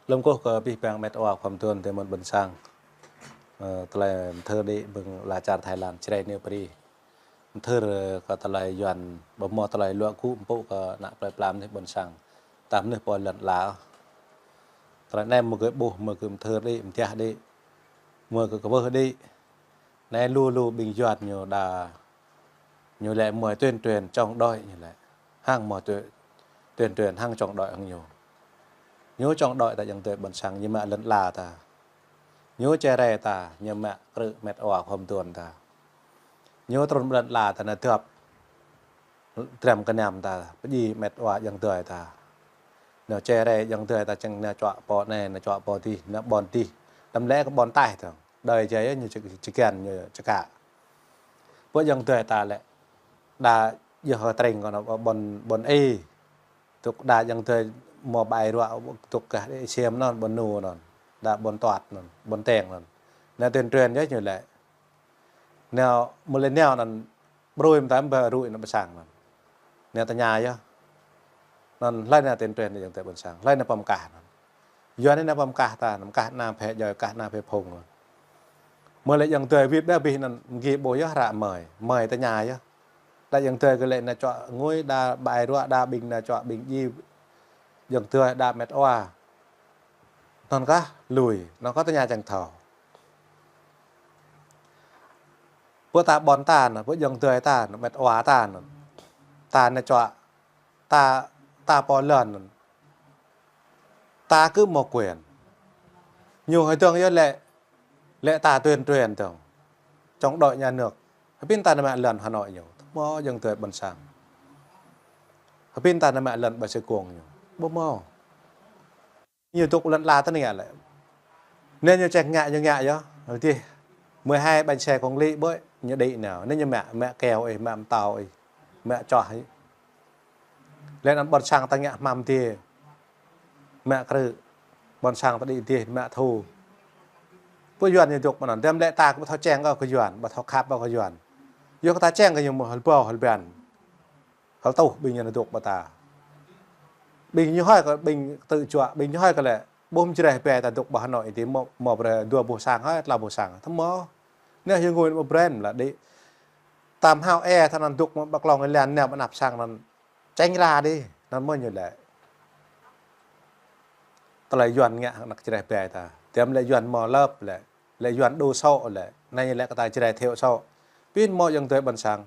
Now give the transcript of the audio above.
lâm cô có bị bang mét oaความtuầnแต่มันบนsangตลายเธอได้บึงลาจารไทยแลนด์เชรเนปรีเธอก็ตลายยันบ่มอตลายลวกคู่ปุ๊ก็หนักปลายปลามที่บนsangตามเนื้อปอยหลัดลาตลายแนมมือเกิดบุมือเกิดเธอได้มันเจ้าได้มือเกิดกระเบื้องได้ในลูบิงยันอยู่ดาอยู่แหละมวยtuyên trong đôi như lại hang mò tuyên hang trong đôi hang nhiều nhớ trong đôi tại dân tuyệt bẩn sang nhưng mà lẫn là ta nhớ che rè ta nhưng mà cự mệt òa hôm tuần ta nhớ trốn lẫn là ta là thập trầm cái nằm ta cái gì mệt òa dân tuyệt ta nếu che rè dân tuyệt ta chẳng là chọa bò này là chọa bò ti là bòn ti đâm lẽ có bòn tai thường đời chế như chỉ kèn như chỉ cả với dân tuyệt ta lại đa giờ họ trành còn nó bòn e tục đa dân tuyệt mò bài rồi tục cả để xem nó bòn nù nó đã bòn toạt nó bòn tèng nó nên tuyên truyền rất nhiều lệ nào một lần nào nó bôi mình tám bờ rụi nó bị sàng nó nè ta nhà chứ nó lấy là tuyên truyền để dân tuyệt bòn sàng lấy là bom cả nó giờ này là bom cả ta nó cả nam phê giờ cả nam phê phồng rồiมื่อไรยังเตยวิบได้ปีนั้นกี่โบยระmời ta nhà chứได้ยังเตยก็เลยนะเจาะงุ้ยดาใบรัวดาบิงนะเจาะบิงยี่ยังเตยดาเม็ดว่านอนก็ลุยนอนก็ta nhà chẳng thởพวกตาบอลตาพวกยังเตยตาเม็ดว่าตานะเจาะตาปอเลื่อนตาcứ một quyển nhiều hồi tương như lệ ta tuyên truyền tưởng trong đội nhà nước pin ta là mẹ lần Hà Nội nhiều mò dừng tuổi bần sáng pin ta là mẹ lần bà sẽ cuồng nhiều bố mò nhiều tục lần là tất nhiên lại nên như chạy ngại như ngại chứ đầu tiên 12 bánh xe con ly bơi như đi nào nên như mẹ kèo ấy mẹ tàu ấy mẹ trò ấy lên ăn bần sáng ta ngại mầm thì mẹ cử bần sáng ta đi thì mẹ thùพวกยวนเนี่ยจกมันนั่นเต็มเละตาก็เขาแจ้งก็เขายวนบ่เขาคับก็เขายวนยกตาแจ้งก็ยังบ่เขาเปล่าเขาแบนเขาตู้บิงยันจกบ่ตาบิงยี่ห้อยก็บิงtựจั่วบิงยี่ห้อยก็แหละบ่มจะได้แปลแต่จกบ่หน่อยที่หมอบ่ดัวบ่สร้างให้เราบ่สร้างทั้งหมอเนี่ยยังงวยบ่แบรนด์ล่ะดิตามเฮาแอร์เท่านั้นจกบักลองแลนแนวมันนับสร้างนั้นแจ้งลาดินั่นมันอยู่แหละตะไลยวนเงี้ยนักจะได้แปลตาเต็มเลยยวนหมอเลิบแหละเลยยวนดูโซ่แหละในแหละก็ตายจะได้เที่ยวโซ่พี่หมอยังเตยบันสัง